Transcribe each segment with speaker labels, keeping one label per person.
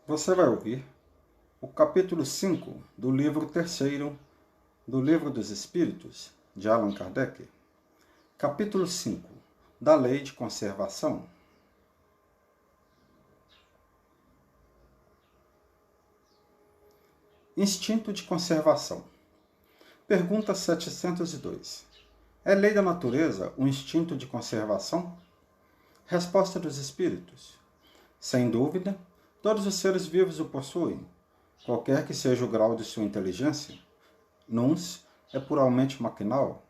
Speaker 1: Você vai ouvir o capítulo 5 do livro 3º do Livro dos Espíritos, de Allan Kardec. Capítulo 5 da Lei de Conservação. Instinto de conservação. Pergunta 702. É lei da natureza o instinto de conservação? Resposta dos Espíritos. Sem dúvida, todos os seres vivos o possuem, qualquer que seja o grau de sua inteligência. Nuns é puramente maquinal,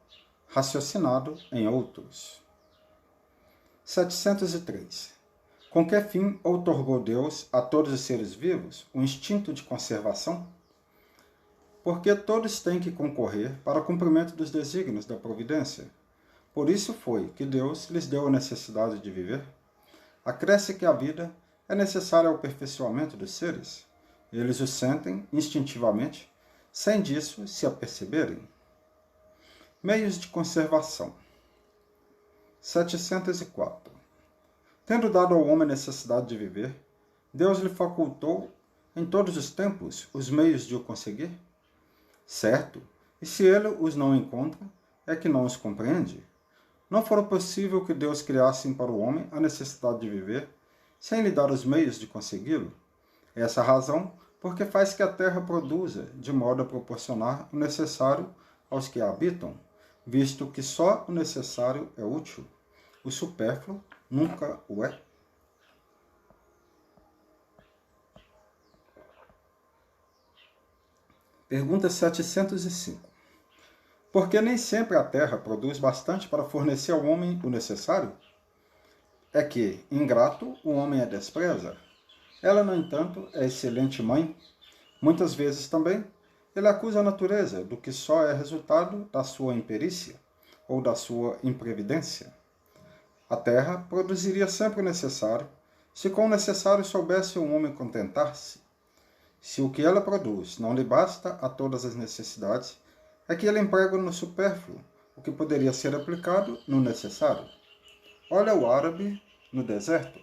Speaker 1: raciocinado em outros. 703. Com que fim outorgou Deus a todos os seres vivos o instinto de conservação? Porque todos têm que concorrer para o cumprimento dos desígnios da providência. Por isso foi que Deus lhes deu a necessidade de viver. Acresce que a vida é necessária ao aperfeiçoamento dos seres. Eles o sentem instintivamente, sem disso se aperceberem. Meios de conservação. 704. Tendo dado ao homem a necessidade de viver, Deus lhe facultou, em todos os tempos, os meios de o conseguir? Certo, e se ele os não encontra, é que não os compreende. Não fora possível que Deus criasse para o homem a necessidade de viver, sem lhe dar os meios de consegui-lo. Essa razão porque faz que a terra produza, de modo a proporcionar o necessário aos que a habitam, visto que só o necessário é útil. O supérfluo nunca o é. Pergunta 705. Porque nem sempre a terra produz bastante para fornecer ao homem o necessário? É que, ingrato, o homem a despreza. Ela, no entanto, é excelente mãe. Muitas vezes também, ele acusa a natureza do que só é resultado da sua imperícia ou da sua imprevidência. A terra produziria sempre o necessário, se com o necessário soubesse o homem contentar-se. Se o que ela produz não lhe basta a todas as necessidades, é que ele emprega no supérfluo o que poderia ser aplicado no necessário. Olha o árabe no deserto.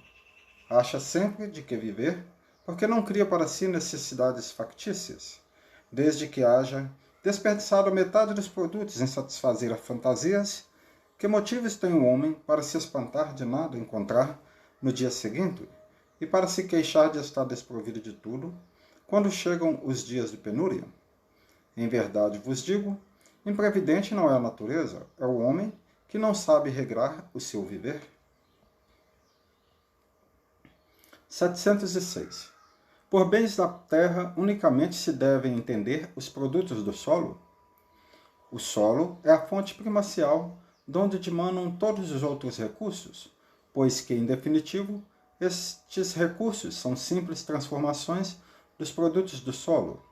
Speaker 1: Acha sempre de que viver, porque não cria para si necessidades factícias, desde que haja desperdiçado a metade dos produtos em satisfazer a fantasias. Que motivos tem o homem para se espantar de nada encontrar no dia seguinte e para se queixar de estar desprovido de tudo quando chegam os dias de penúria? Em verdade vos digo, imprevidente não é a natureza, é o homem que não sabe regrar o seu viver. 706. Por bens da terra unicamente se devem entender os produtos do solo? O solo é a fonte primacial de onde dimanam todos os outros recursos, pois que, em definitivo, estes recursos são simples transformações dos produtos do solo.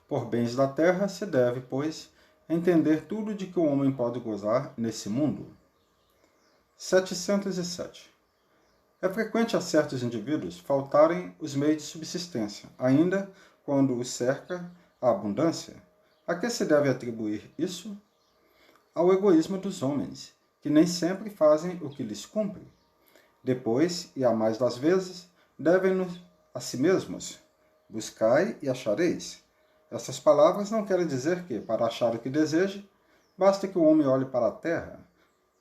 Speaker 1: Por bens da terra se deve, pois, entender tudo de que o homem pode gozar nesse mundo. 707. É frequente a certos indivíduos faltarem os meios de subsistência, ainda quando os cerca a abundância. A que se deve atribuir isso? Ao egoísmo dos homens, que nem sempre fazem o que lhes cumpre. Depois, e a mais das vezes, devem-nos a si mesmos. Buscai e achareis. Essas palavras não querem dizer que, para achar o que deseja, basta que o homem olhe para a terra,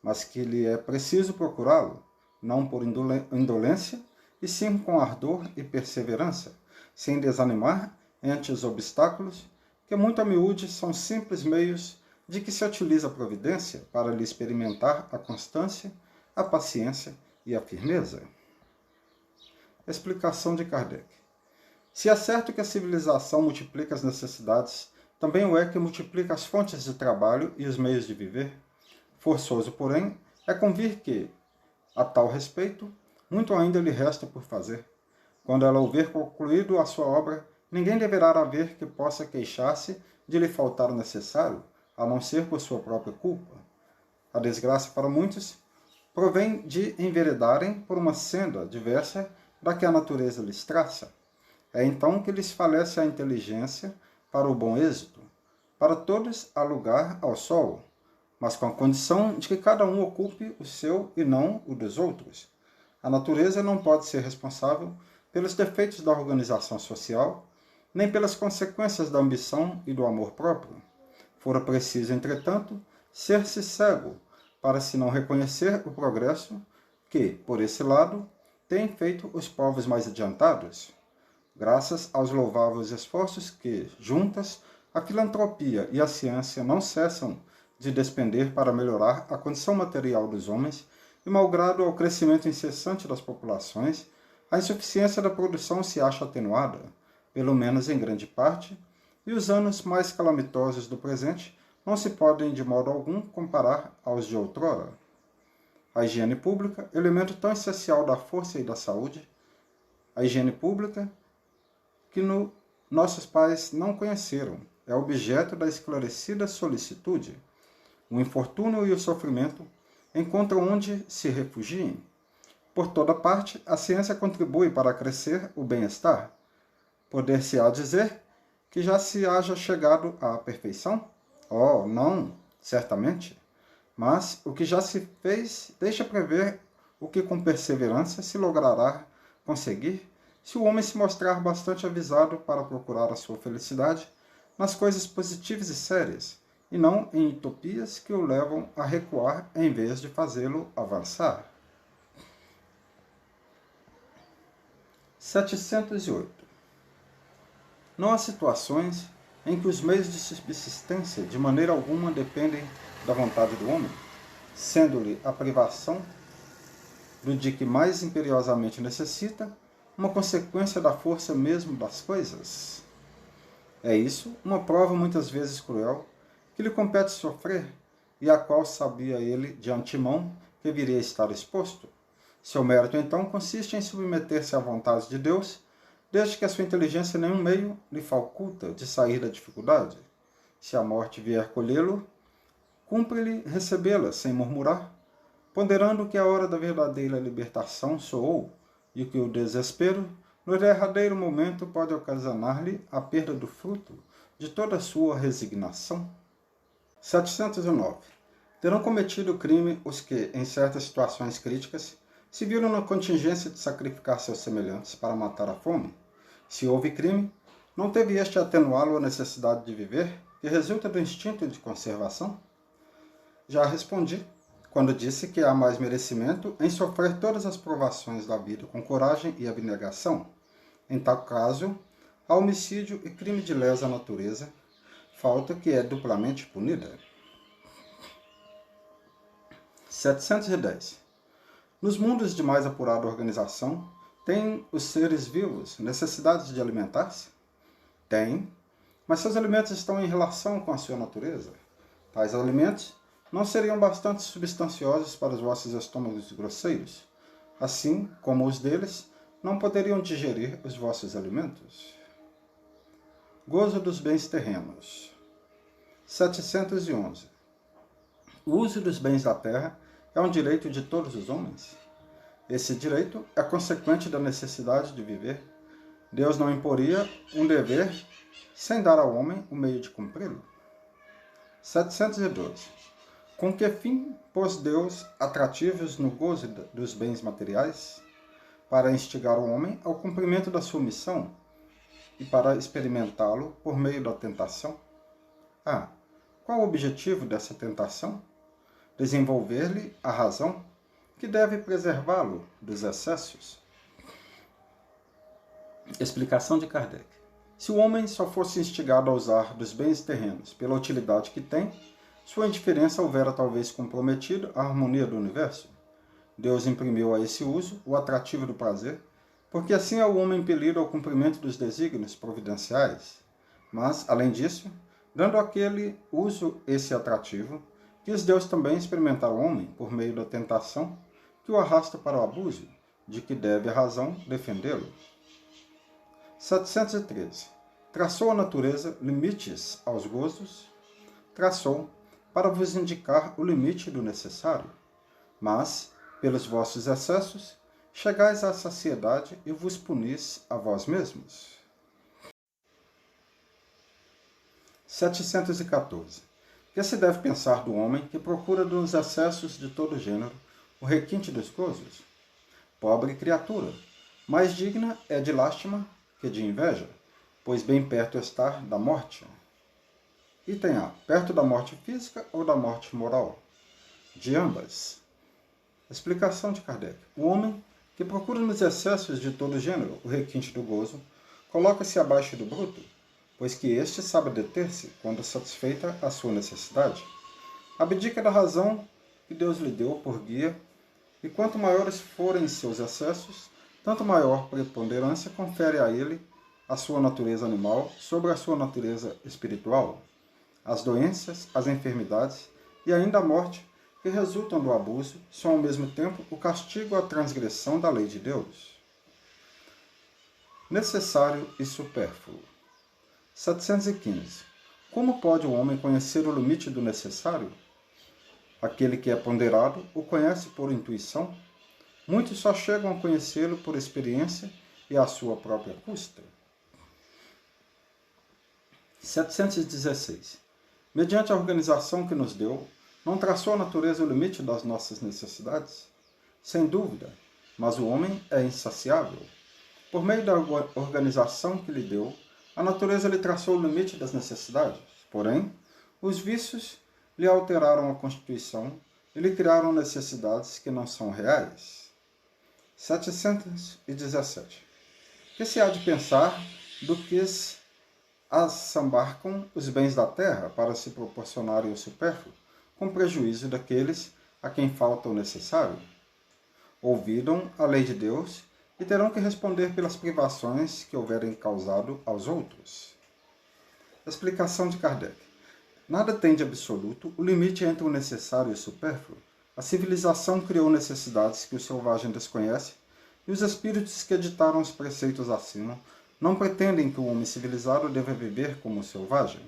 Speaker 1: mas que lhe é preciso procurá-lo, não por indolência, e sim com ardor e perseverança, sem desanimar ante os obstáculos, que muito a miúde são simples meios de que se utiliza a providência para lhe experimentar a constância, a paciência e a firmeza. Explicação de Kardec. Se é certo que a civilização multiplica as necessidades, também o é que multiplica as fontes de trabalho e os meios de viver. Forçoso, porém, é convir que, a tal respeito, muito ainda lhe resta por fazer. Quando ela houver concluído a sua obra, ninguém deverá haver que possa queixar-se de lhe faltar o necessário, a não ser por sua própria culpa. A desgraça para muitos provém de enveredarem por uma senda diversa da que a natureza lhes traça. É então que lhes falece a inteligência para o bom êxito. Para todos há lugar ao sol, mas com a condição de que cada um ocupe o seu e não o dos outros. A natureza não pode ser responsável pelos defeitos da organização social, nem pelas consequências da ambição e do amor próprio. Fora preciso, entretanto, ser-se cego para se não reconhecer o progresso que, por esse lado, têm feito os povos mais adiantados, graças aos louváveis esforços que, juntas, a filantropia e a ciência não cessam de despender para melhorar a condição material dos homens e, malgrado ao crescimento incessante das populações, a insuficiência da produção se acha atenuada, pelo menos em grande parte, e os anos mais calamitosos do presente não se podem de modo algum comparar aos de outrora. A higiene pública, elemento tão essencial da força e da saúde, a higiene pública que nossos pais não conheceram, é objeto da esclarecida solicitude. O infortúnio e o sofrimento encontram onde se refugiem. Por toda parte, a ciência contribui para crescer o bem-estar. Poder-se-á dizer que já se haja chegado à perfeição? Oh, não, certamente. Mas o que já se fez deixa prever o que com perseverança se logrará conseguir se o homem se mostrar bastante avisado para procurar a sua felicidade nas coisas positivas e sérias, e não em utopias que o levam a recuar em vez de fazê-lo avançar. 708. Não há situações em que os meios de subsistência de maneira alguma dependem da vontade do homem, sendo-lhe a privação do de que mais imperiosamente necessita uma consequência da força mesmo das coisas. É isso uma prova muitas vezes cruel, que lhe compete sofrer, e a qual sabia ele de antemão que viria a estar exposto. Seu mérito, então, consiste em submeter-se à vontade de Deus, desde que a sua inteligência nenhum meio lhe faculta de sair da dificuldade. Se a morte vier colhê-lo, cumpre-lhe recebê-la sem murmurar, ponderando que a hora da verdadeira libertação soou, e que o desespero, no derradeiro momento, pode ocasionar-lhe a perda do fruto de toda a sua resignação. 709. Terão cometido crime os que, em certas situações críticas, se viram na contingência de sacrificar seus semelhantes para matar a fome. Se houve crime, não teve este atenuá-lo a necessidade de viver, que resulta do instinto de conservação? Já respondi, quando disse que há mais merecimento em sofrer todas as provações da vida com coragem e abnegação. Em tal caso, há homicídio e crime de lesa natureza, falta que é duplamente punida. 710. Nos mundos de mais apurada organização, têm os seres vivos necessidades de alimentar-se? Têm, mas seus alimentos estão em relação com a sua natureza. Tais alimentos não seriam bastante substanciosos para os vossos estômagos grosseiros, assim como os deles não poderiam digerir os vossos alimentos. Gozo dos bens terrenos. 711. O uso dos bens da terra é um direito de todos os homens? Esse direito é consequente da necessidade de viver. Deus não imporia um dever sem dar ao homem o meio de cumpri-lo. 712. Com que fim pôs Deus atrativos no gozo dos bens materiais? Para instigar o homem ao cumprimento da sua missão e para experimentá-lo por meio da tentação? Qual o objetivo dessa tentação? Desenvolver-lhe a razão, que deve preservá-lo dos excessos. Explicação de Kardec. Se o homem só fosse instigado a usar dos bens terrenos pela utilidade que tem, sua indiferença houvera talvez comprometido a harmonia do universo. Deus imprimiu a esse uso o atrativo do prazer, porque assim é o homem impelido ao cumprimento dos desígnios providenciais. Mas, além disso, dando àquele uso esse atrativo, quis Deus também experimentar o homem por meio da tentação que o arrasta para o abuso, de que deve a razão defendê-lo. 713. Traçou a natureza limites aos gozos? Traçou, para vos indicar o limite do necessário. Mas, pelos vossos excessos, chegais à saciedade e vos punis a vós mesmos. 714. Que se deve pensar do homem que procura dos excessos de todo gênero o requinte dos gozos? Pobre criatura! Mais digna é de lástima que de inveja, pois bem perto está da morte. Item A. Perto da morte física ou da morte moral? De ambas. Explicação de Kardec. O homem, que procura nos excessos de todo gênero o requinte do gozo, coloca-se abaixo do bruto, pois que este sabe deter-se quando satisfeita a sua necessidade. Abdica da razão que Deus lhe deu por guia, e quanto maiores forem seus excessos, tanto maior preponderância confere a ele a sua natureza animal sobre a sua natureza espiritual. As doenças, as enfermidades e ainda a morte que resultam do abuso são ao mesmo tempo o castigo à transgressão da lei de Deus. Necessário e supérfluo. 715. Como pode o homem conhecer o limite do necessário? Aquele que é ponderado o conhece por intuição. Muitos só chegam a conhecê-lo por experiência e à sua própria custa. 716. Mediante a organização que nos deu, não traçou a natureza o limite das nossas necessidades? Sem dúvida, mas o homem é insaciável. Por meio da organização que lhe deu, a natureza lhe traçou o limite das necessidades. Porém, os vícios lhe alteraram a constituição e lhe criaram necessidades que não são reais. 717. Que se há de pensar do que assambarcam os bens da terra para se proporcionarem o supérfluo, com prejuízo daqueles a quem falta o necessário? Ouviram a lei de Deus e terão que responder pelas privações que houverem causado aos outros. Explicação de Kardec. Nada tem de absoluto o limite entre o necessário e o supérfluo. A civilização criou necessidades que o selvagem desconhece, e os espíritos que editaram os preceitos acima não pretendem que o homem civilizado deva viver como o selvagem.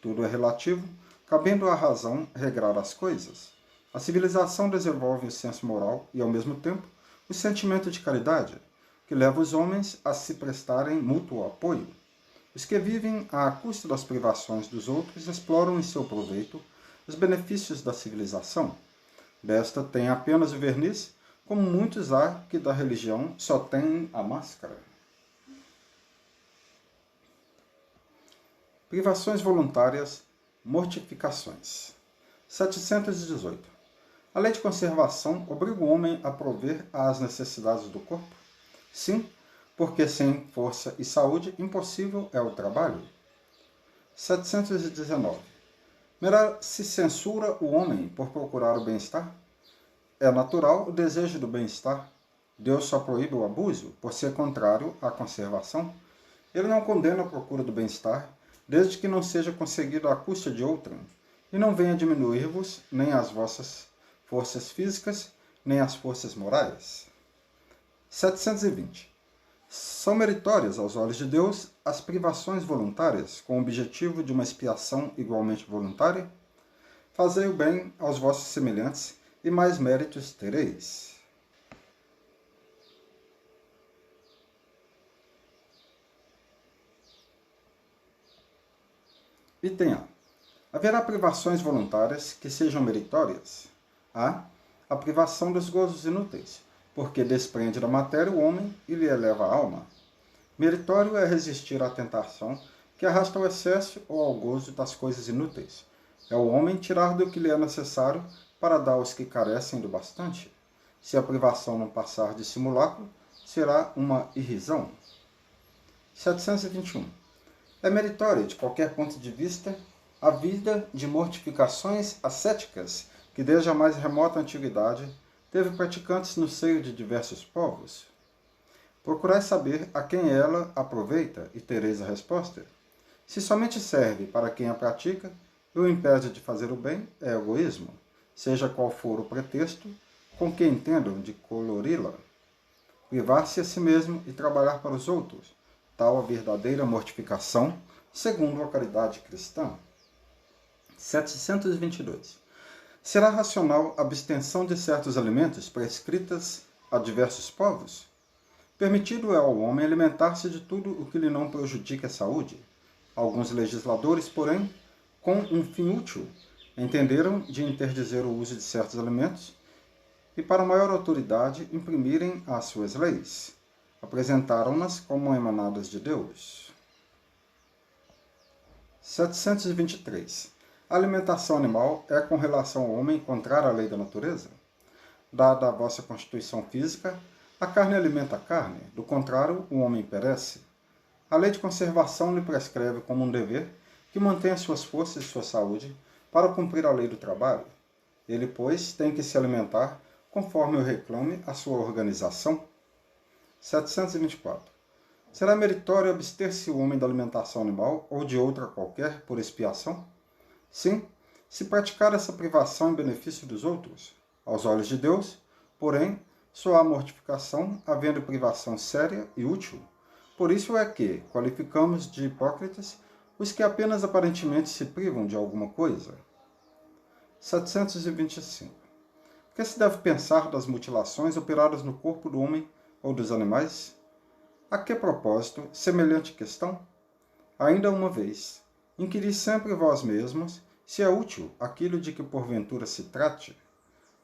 Speaker 1: Tudo é relativo, cabendo à razão regrar as coisas. A civilização desenvolve o senso moral e, ao mesmo tempo, o sentimento de caridade, que leva os homens a se prestarem mútuo apoio. Os que vivem à custa das privações dos outros exploram em seu proveito os benefícios da civilização. Desta tem apenas o verniz, como muitos há que da religião só têm a máscara. Privações voluntárias, mortificações. 718. A lei de conservação obriga o homem a prover às necessidades do corpo? Sim, porque sem força e saúde impossível é o trabalho. 719. Melhor se censura o homem por procurar o bem-estar? É natural o desejo do bem-estar. Deus só proíbe o abuso por ser contrário à conservação. Ele não condena a procura do bem-estar, desde que não seja conseguido à custa de outrem, e não venha diminuir-vos nem as vossas forças físicas, nem as forças morais. 720. São meritórias aos olhos de Deus as privações voluntárias, com o objetivo de uma expiação igualmente voluntária? Fazei o bem aos vossos semelhantes, e mais méritos tereis. Item A. Haverá privações voluntárias que sejam meritórias? A. A privação dos gozos inúteis, porque desprende da matéria o homem e lhe eleva a alma. Meritório é resistir à tentação que arrasta ao excesso ou ao gozo das coisas inúteis. É o homem tirar do que lhe é necessário para dar aos que carecem do bastante. Se a privação não passar de simulacro, será uma irrisão. 721. É meritória, de qualquer ponto de vista, a vida de mortificações ascéticas que desde a mais remota antiguidade teve praticantes no seio de diversos povos? Procurai saber a quem ela aproveita e tereis a resposta. Se somente serve para quem a pratica e o impede de fazer o bem, é egoísmo, seja qual for o pretexto com que entendam de colori-la. Privar-se a si mesmo e trabalhar para os outros, tal a verdadeira mortificação, segundo a caridade cristã. 722. Será racional a abstenção de certos alimentos prescritas a diversos povos? Permitido é ao homem alimentar-se de tudo o que lhe não prejudique a saúde. Alguns legisladores, porém, com um fim útil, entenderam de interdizer o uso de certos alimentos e, para maior autoridade, imprimirem as suas leis. apresentaram-nas como emanadas de Deus. 723. A alimentação animal é com relação ao homem contrária à lei da natureza? Dada a vossa constituição física, a carne alimenta a carne, do contrário, o homem perece. A lei de conservação lhe prescreve como um dever que mantenha suas forças e sua saúde para cumprir a lei do trabalho. Ele, pois, tem que se alimentar conforme o reclame a sua organização. 724. Será meritório abster-se o homem da alimentação animal ou de outra qualquer por expiação? Sim, se praticar essa privação em benefício dos outros. Aos olhos de Deus, porém, só há mortificação, havendo privação séria e útil. Por isso é que qualificamos de hipócritas os que apenas aparentemente se privam de alguma coisa. 725. O que se deve pensar das mutilações operadas no corpo do homem ou dos animais? A que propósito semelhante questão? Ainda uma vez, inquiri sempre vós mesmos se é útil aquilo de que porventura se trate.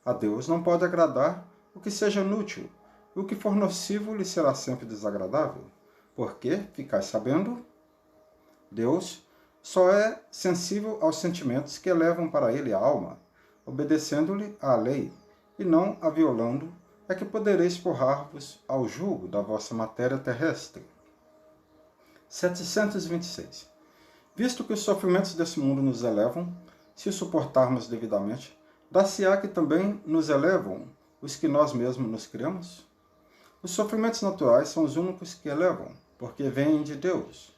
Speaker 1: A Deus não pode agradar o que seja inútil, e o que for nocivo lhe será sempre desagradável. Porque, ficais sabendo, Deus só é sensível aos sentimentos que elevam para ele a alma, obedecendo-lhe à lei, e não a violando, é que podereis forrar-vos ao jugo da vossa matéria terrestre. 726. Visto que os sofrimentos desse mundo nos elevam, se os suportarmos devidamente, dar-se-á que também nos elevam os que nós mesmos nos criamos? Os sofrimentos naturais são os únicos que elevam, porque vêm de Deus.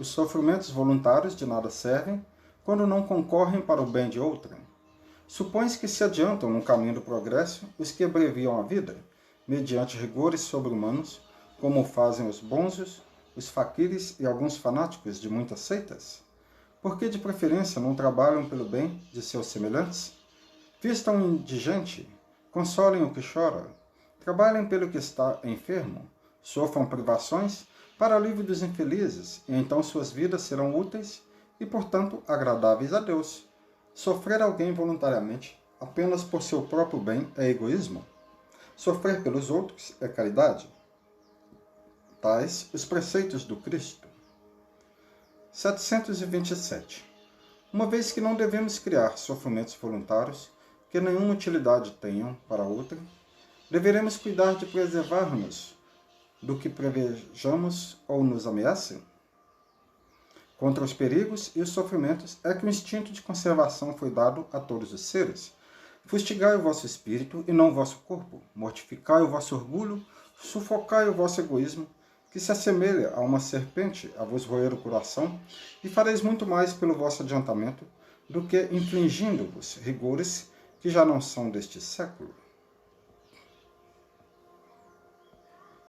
Speaker 1: Os sofrimentos voluntários de nada servem quando não concorrem para o bem de outrem. Supõe-se que se adiantam no caminho do progresso os que abreviam a vida, mediante rigores sobre-humanos, como fazem os bonzos, os faquires e alguns fanáticos de muitas seitas? Por que de preferência não trabalham pelo bem de seus semelhantes? Vistam o indigente, consolem o que chora, trabalhem pelo que está enfermo, sofram privações para alívio dos infelizes, e então suas vidas serão úteis e, portanto, agradáveis a Deus. Sofrer alguém voluntariamente apenas por seu próprio bem é egoísmo? Sofrer pelos outros é caridade? Tais os preceitos do Cristo. 727. Uma vez que não devemos criar sofrimentos voluntários que nenhuma utilidade tenham para outra, deveremos cuidar de preservar-nos do que prevejamos ou nos ameacem? Contra os perigos e os sofrimentos é que o instinto de conservação foi dado a todos os seres. Fustigai o vosso espírito e não o vosso corpo. Mortificai o vosso orgulho, sufocai o vosso egoísmo, que se assemelha a uma serpente a vos roer o coração, e fareis muito mais pelo vosso adiantamento do que infligindo-vos rigores que já não são deste século.